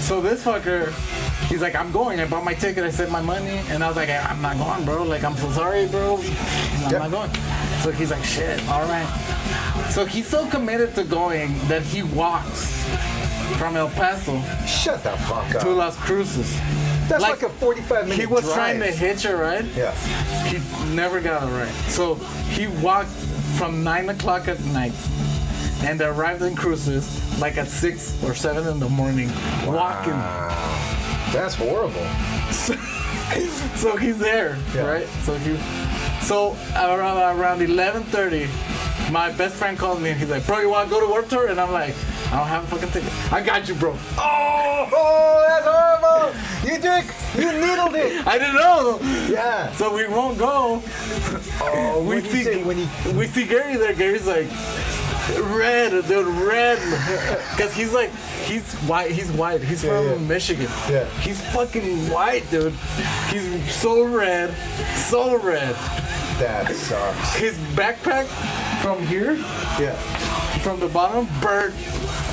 so this fucker, he's like, I'm going. I bought my ticket. I sent my money. And I was like, I'm not going, bro. Like, I'm so sorry, bro. I'm not going. So he's like, shit, all right. So he's so committed to going that he walks from El Paso. Shut the fuck up. To Las Cruces. That's like a 45-minute drive. He was trying to hitch a ride. Yeah. He never got a ride. So he walked from 9 o'clock at night and arrived in Cruces like at 6 or 7 in the morning, walking. That's horrible. So he's there, right? So around 11:30, my best friend calls me and he's like, bro, you want to go to Warped Tour? And I'm like, I don't have a fucking ticket. I got you, bro. Oh, that's horrible. You dick. You needled it. I didn't know. Yeah. So we won't go. Oh, we see Gary there. Gary's like, red, dude, red. Because he's white. He's from Michigan. Yeah. He's fucking white, dude. He's so red. That sucks. His backpack from here, from the bottom, burnt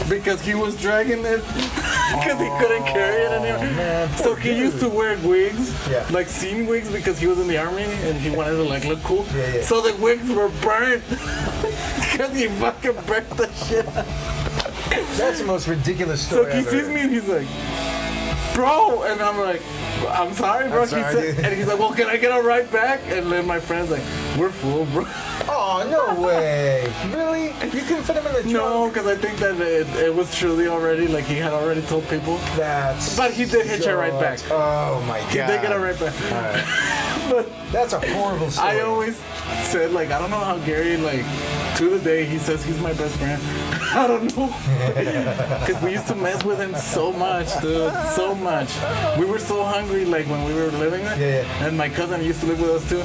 because he was dragging it because he couldn't carry it anymore. Man, so he used to wear wigs, like scene wigs, because he was in the army and he wanted to like look cool. Yeah. So the wigs were burnt because he fucking burnt the shit. That's the most ridiculous story. So he sees me and he's like, bro, and I'm like, I'm sorry, bro. And he's like, well, can I get a ride back? And then my friend's like, we're full, bro. Oh, no way. Really? You couldn't fit him in the trunk? No, because I think that it was truly already, like he had already told people. But he did hitch a ride back. Oh, my God. He did get a ride back. All right. But that's a horrible story. I always said, like, I don't know how Gary, like, to the day, he says he's my best friend. I don't know. Because we used to mess with him so much, dude. So much. We were so hungry, like, when we were living there. And my cousin used to live with us, too.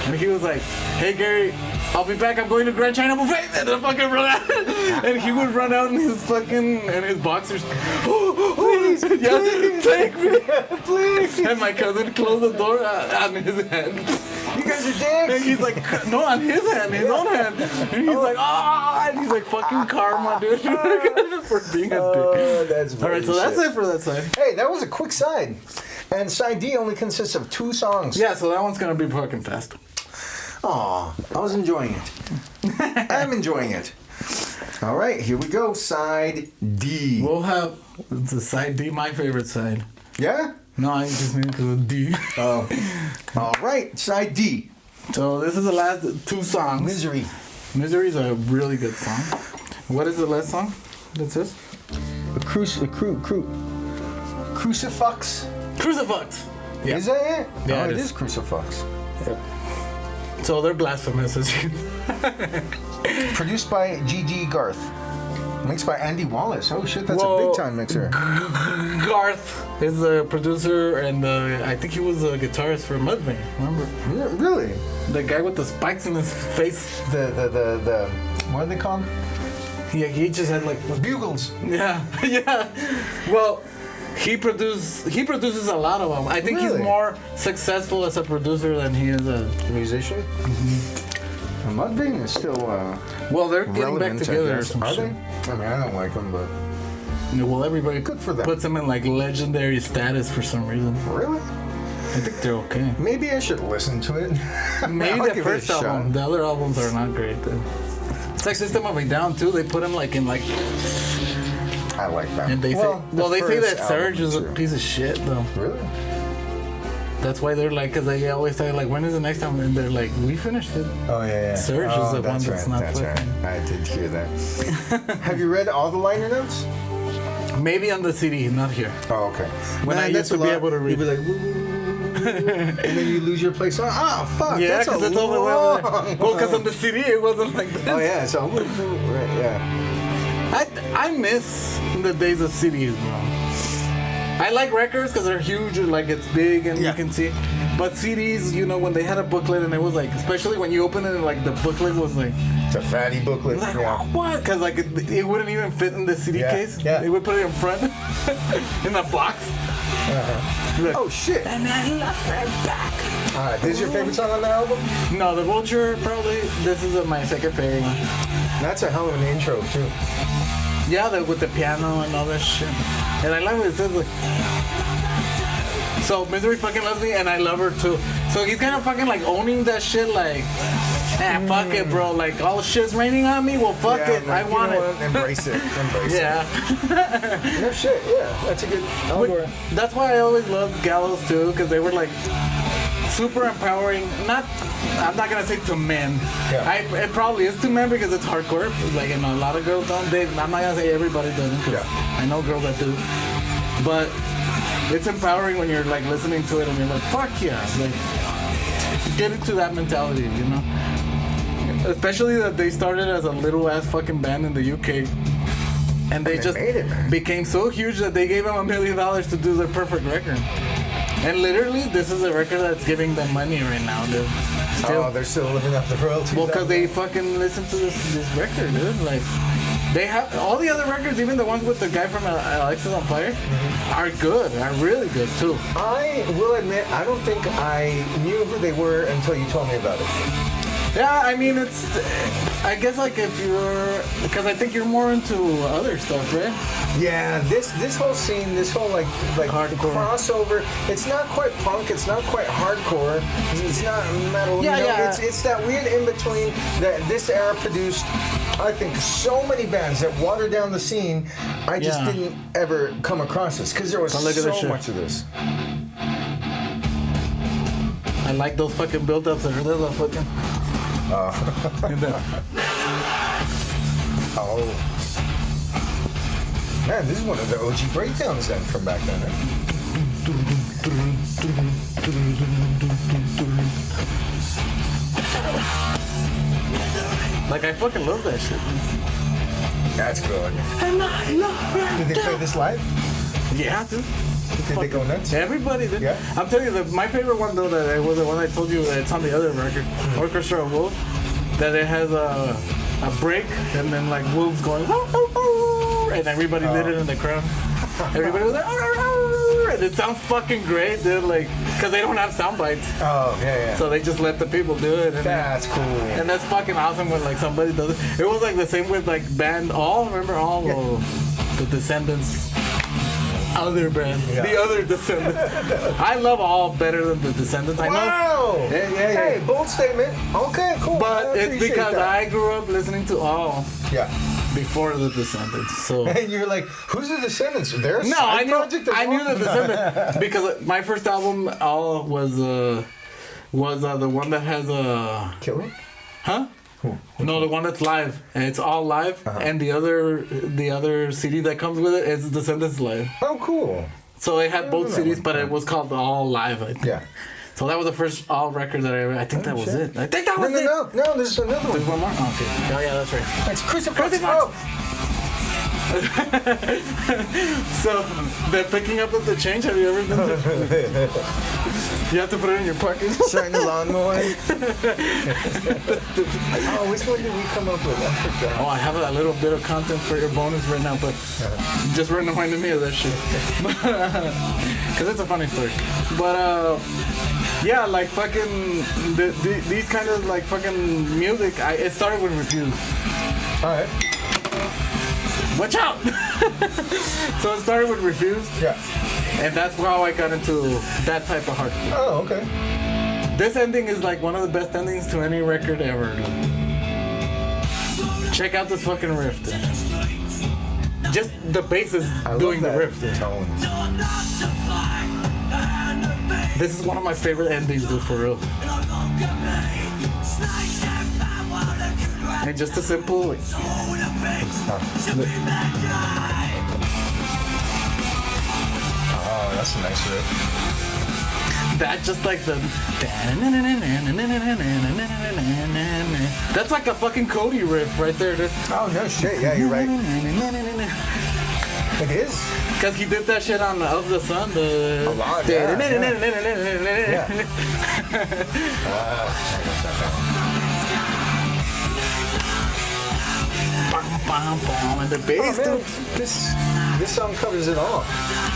And he was like, hey, Gary, I'll be back. I'm going to Grand China Buffet. And I fucking run out. And he would run out in his boxers. Please, take me. Please. And my cousin closed the door on his hand. You guys are dicks. And he's like, no, on his hand, his own hand. And he's like, and he's like, fucking karma, dude. For being a dick. That's all right, so that's it for that side. Hey, that was a quick side. And side D only consists of 2 songs. Yeah, so that one's going to be fucking fast. Aw, I was enjoying it. I'm enjoying it. All right, here we go. Side D. We'll have the side D, my favorite side. Yeah? No, I just need to D. Oh. All right, side D. So this is the last 2 songs. Misery. Misery is a really good song. What is the last song? That's this? Crucifix. Crucifix. Yeah. Is that it? Yeah, it is Crucifix. Yep. So they're blasphemous. Produced by G.G. Garth. Mixed by Andy Wallace. Oh shit, that's a big time mixer. Garth is the producer, and I think he was a guitarist for Mudvayne. Remember? Really? The guy with the spikes in his face. The what are they called? Yeah, he just had like Bugles. Yeah, yeah. Well, he produces a lot of them. I think he's more successful as a producer than he is a musician. Mm-hmm. Mudvayne is still well, they're getting back relevant, together. I guess. Are they? I mean, I don't like them, but well, everybody good for them. puts them in like legendary status for some reason. Really? I think they're okay. Maybe I should listen to it. Maybe the first album. The other albums are not great though. It's like System of a Down too. They put them like in like. I like that. And they say that Surge is a piece of shit though. Really? That's why they're like, because they always say like, when is the next time? And they're like, we finished it. Oh yeah. Surge is the one that's not. That's right. I did hear that. Have you read all the liner notes? Maybe on the CD, not here. Oh, okay. When I used to be able to read. You'd be like, woo, and then you lose your place. Oh, fuck. Yeah, that's because it's long. Well, because on the CD it wasn't like this. Oh yeah, so right, yeah. I miss the days of CDs, bro. I like records because they're huge, like it's big and you can see. But CDs, you know, when they had a booklet and it was like, especially when you open it and like the booklet was like. It's a fatty booklet. Like, what? Because like it wouldn't even fit in the CD case. Yeah. They would put it in front in the box. Like, oh shit. And I love that back. This is your favorite song on the album? No, The Vulture probably. This is my second favorite one. That's a hell of an intro too. Yeah, with the piano and all that shit. And I love it. It says like, so Misery fucking loves me and I love her too. So he's kind of fucking like owning that shit like, fuck it, bro. Like all shit's raining on me. Well, fuck it. Like, I want it. Embrace it. Embrace it. Yeah. No shit. Yeah, that's a good. That's why I always loved Gallows too, because they were like super empowering. I'm not gonna say to men. Yeah. It probably is to men because it's hardcore. Like, you know, a lot of girls don't. I'm not gonna say everybody doesn't. I know girls that do. But it's empowering when you're like listening to it and you're like, fuck yeah. Like, get into that mentality, you know? Especially that they started as a little ass fucking band in the UK. And they just became so huge that they gave them $1 million to do their perfect record. And literally, this is a record that's giving them money right now, dude. They're still living up the royalties. Well, because they fucking listen to this record, dude. Like, they have all the other records, even the ones with the guy from Alexis on Fire, are good, are really good too. I will admit, I don't think I knew who they were until you told me about it. Yeah, I mean, I guess like if you're, because I think you're more into other stuff, right? Yeah, this whole scene, this whole like hardcore crossover, it's not quite punk, it's not quite hardcore, it's not metal. Yeah, you know, it's that weird in between that this era produced. I think so many bands that watered down the scene. I just didn't ever come across this because there was so much of this. I like those fucking build-ups. There's a fucking. Oh. Man, this is one of the OG breakdowns then from back then, right? Like, I fucking love that shit. That's good. And I love it. Did they play this live? Yeah, dude. Did they go nuts? Everybody did. Yeah. I'm telling you, my favorite one though, that was the one I told you that it's on the other record, Orchestra of Wolves, that it has a break and then like wolves going, and everybody did it in the crowd. Everybody was like, and it sounds fucking great, dude. Like, cause they don't have sound bites. Oh yeah. So they just let the people do it. And that's cool. And that's fucking awesome when like somebody does it. It was like the same with like band All. Remember All? Yeah. The Descendants. Other band, the other Descendants. I love All better than the Descendants. I know. Wow. Yeah. Hey, bold statement. Okay, cool. But it's because I grew up listening to All. Yeah. Before the Descendants, so. And you're like, who's the Descendants? They're a side project. I knew the Descendants because my first album All was the one that has a. Killer? Huh? No, the one that's live, and it's all live, and the other CD that comes with it is Descendants Live. Oh, cool. So it had both CDs, but it was called All Live, I think. Yeah. So that was the first all record that I ever. I think that was it. I think that was it. No, this is another There's one. one more. Oh, okay. Oh yeah, that's right. It's Crucifix. Crucifix. So they're picking up with the change. Have you ever done that? You have to put it in your pocket. Starting the lawnmower. Oh, which one did we come up with? I forgot. Oh, I have a little bit of content for your bonus right now, but just reminded me of that shit. Because it's a funny story. But yeah, like fucking these kind of like fucking music. It started with Refuse. All right. Watch out! So it started with Refuse. Yeah. And that's how I got into that type of hardcore. Oh, okay. This ending is like one of the best endings to any record ever. Check out this fucking riff. Dude. Just the bass is doing the riff. Dude. Tone. This is one of my favorite endings, dude, for real. And just a simple. Like, Oh, that's a nice riff. that just like the. That's like a fucking Cody riff right there. Dude. Oh, no shit. Yeah, you're right. It is. Because he did that shit on Of the Sun. A lot, yeah. And the bass, Oh, man, dude. this song covers it all.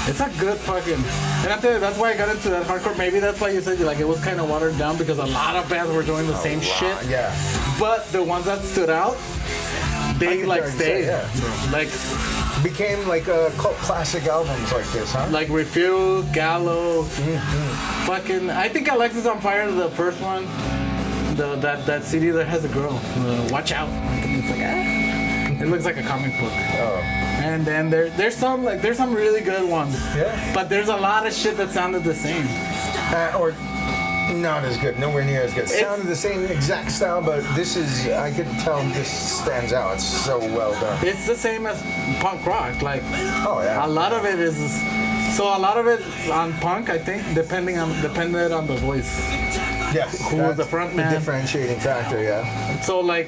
It's a good fucking. And I tell you, that's why I got into that hardcore. Maybe that's why you said like it was kind of watered down because a lot of bands were doing the same shit. Yeah. But the ones that stood out, they like stayed. Like Became like cult classic albums like this, huh? like Refuse, Gallows, fucking. I think Alexis on Fire, the first one. That CD that has a girl. Watch out. It's like it looks like a comic book. Oh. And then there's some really good ones. Yeah. But there's a lot of shit that sounded the same. Or not as good, nowhere near as good. Sounded the same exact style, but this is, I could tell this stands out. It's so well done. It's the same as punk rock. Like Oh, yeah. a lot of it is. So a lot of it on punk, I think, depended on the voice. Yes. Who was the front man? The differentiating factor, yeah. So like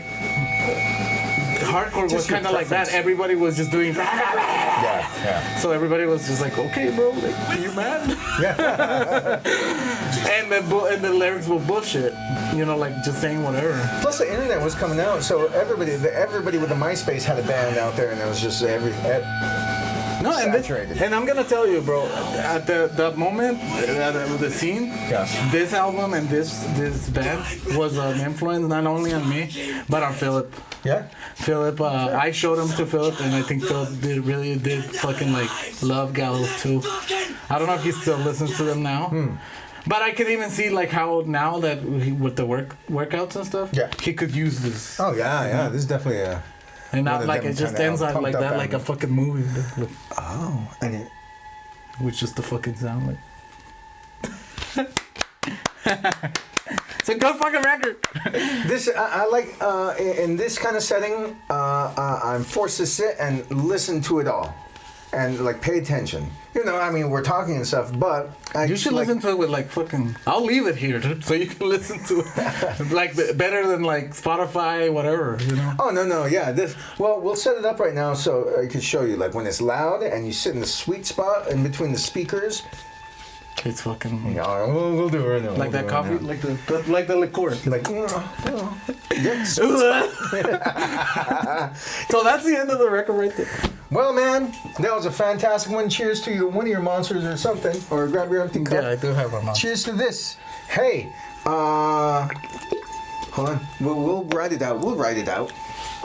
hardcore Just was your kind of like that. preference. Everybody was just doing. Yeah. So everybody was just like, okay, bro, like, are you mad? Yeah. and the lyrics were bullshit. You know, like just saying whatever. Plus the internet was coming out, so everybody with the MySpace had a band out there, and it was just No, saturated. and I'm gonna tell you, bro. At the moment, the scene, Yeah. this album and this band was an influence not only on me, but on Philip. Yeah. Philip, I showed him to Philip, and I think Philip really did fucking like love Gallows too. I don't know if he still listens to them now. But I can even see like how now that with the workouts and stuff, Yeah. he could use this. Oh yeah. This is definitely a. And one not of like them it just kinda ends on like pumped up that, like a album. fucking movie. Oh, and it. Which just the fucking sound like. It's a good fucking record. This I like in this kind of setting. I'm forced to sit and listen to it all, and like pay attention. You know, I mean, we're talking and stuff, but You should listen to it with like fucking. I'll leave it here, dude, so you can listen to it like better than like Spotify, whatever. You know. Oh no, yeah. We'll set it up right now so I can show you. Like when it's loud and you sit in the sweet spot in between the speakers. It's fucking. Yeah, we'll do it right now. Like that coffee, like the liqueur. Like, yes. So that's the end of the record right there. Well, man, that was a fantastic one. Cheers to one of your monsters or something, or grab your empty cup. Yeah, I do have one. Cheers to this. Hey, hold on. We'll write it out.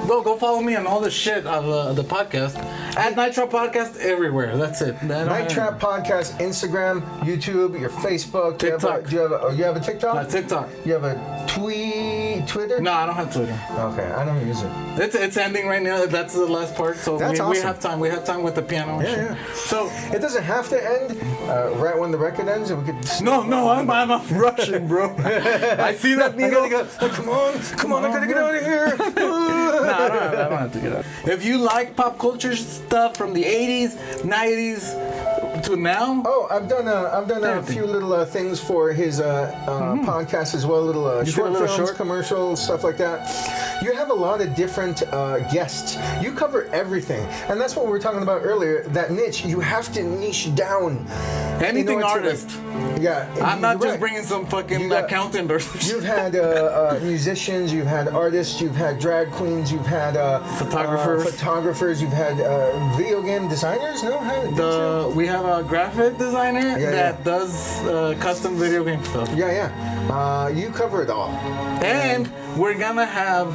Go follow me on all the shit of the podcast at NightTrap Podcast everywhere. That's it. NightTrap Podcast, Instagram, YouTube, your Facebook. TikTok. You have a TikTok? TikTok. You have a Twitter? No, I don't have Twitter. Okay, I don't use it. It's ending right now. That's the last part. So That's we awesome. have time. We have time with the piano. And shit. Yeah. So It doesn't have to end right when the record ends, and we could. no, I'm rushing, bro. I see that I needle. gotta go. Come on! I gotta get out of here. No, I don't have to get out. If you like pop culture stuff from the 80s, 90s, to now. Oh, I've done a few little things for his podcast as well. Little short films, commercials, stuff like that. You have a lot of different guests. You cover everything, and that's what we were talking about earlier. That niche, you have to niche down. Anything artist. Yeah, I'm not just bringing some fucking accountant or something. You've had musicians, you've had artists, you've had drag queens, you've had photographers, you've had video game designers. No, we have a graphic designer that does custom video game stuff. Yeah. You cover it all. And we're gonna have,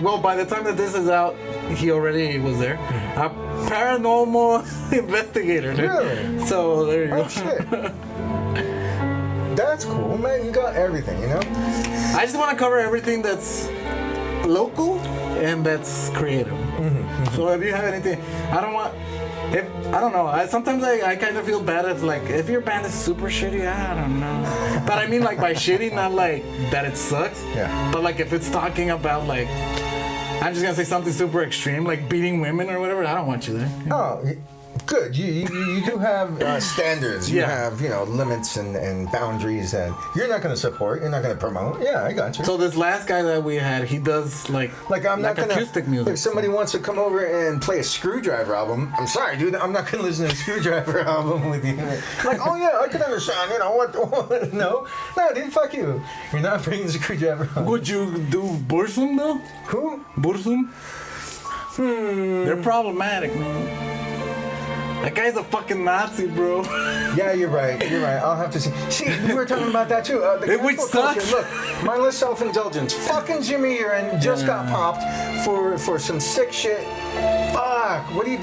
well, by the time that this is out, he already was there. A paranormal investigator. Really? So there you go. Oh shit. That's cool, man. You got everything, you know? I just want to cover everything that's local and that's creative. So if you have anything, I don't know. Sometimes I kind of feel bad if your band is super shitty. I don't know. But I mean like by shitty, not like that it sucks. Yeah. But like if it's talking about like, I'm just gonna say something super extreme, like beating women or whatever. I don't want you there. Oh, good. You do have standards. You have limits and boundaries that you're not going to support. You're not going to promote. Yeah, I got you. So this last guy that we had, he does like I'm not gonna, acoustic music. If somebody wants to come over and play a Screwdriver album, I'm sorry, dude. I'm not going to listen to a Screwdriver album with you. Like, oh yeah, I can understand. What? No, dude. Fuck you. You're not bringing the Screwdriver album. Would you do Bursum though? Who? Bursum? They're problematic, man. That guy's a fucking Nazi, bro. Yeah, you're right. I'll have to see. See, we were talking about that too. Which sucks. Look, mindless self-indulgence. Fucking Jimmy Urine just got popped for some sick shit. Fuck. What do? You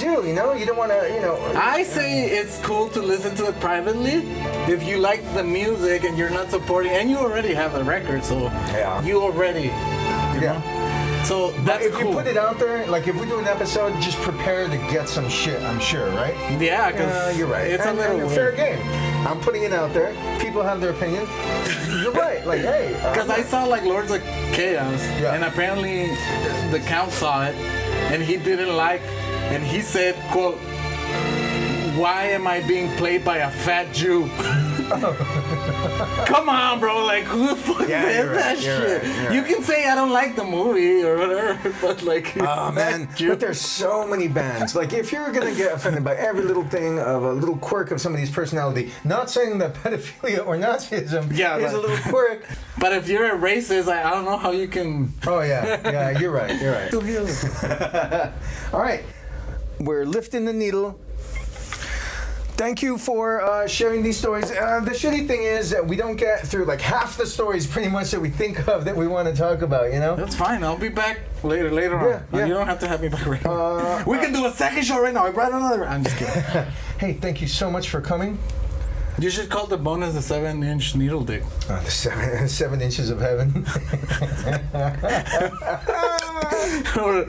don't want to, I say it's cool to listen to it privately if you like the music and you're not supporting, and you already have the record, so you already, you know? So that's if you put it out there, like if we do an episode, just prepare to get some shit, I'm sure, right? Yeah, because you're right. It's a little fair game. I'm putting it out there. People have their opinion. You're right. Like, hey. Because I saw like Lords of Chaos, and apparently the Count saw it, and he didn't like, and he said, quote, "Why am I being played by a fat Jew?" Come on, bro. Like, who the fuck says that shit? Right. You can say I don't like the movie or whatever, but like, oh man, but there's so many bands. Like, if you're gonna get offended by every little thing of a little quirk of somebody's personality, not saying that pedophilia or Nazism is a little quirk. But if you're a racist, I don't know how you can. Oh yeah, you're right. All right, we're lifting the needle. Thank you for sharing these stories. The shitty thing is that we don't get through like half the stories pretty much that we think of that we want to talk about, That's fine. I'll be back later on. Yeah. You don't have to have me back right now. We can do a second show right now. I brought another. I'm just kidding. Hey, thank you so much for coming. You should call the bonus the 7-inch needle dick. The 7 inches of heaven. Or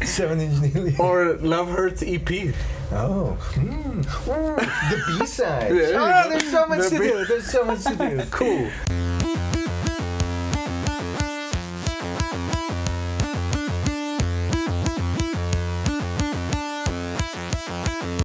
7-inch needle. Or Love Hurts EP. Oh. The B-side. There's so much to do. Cool.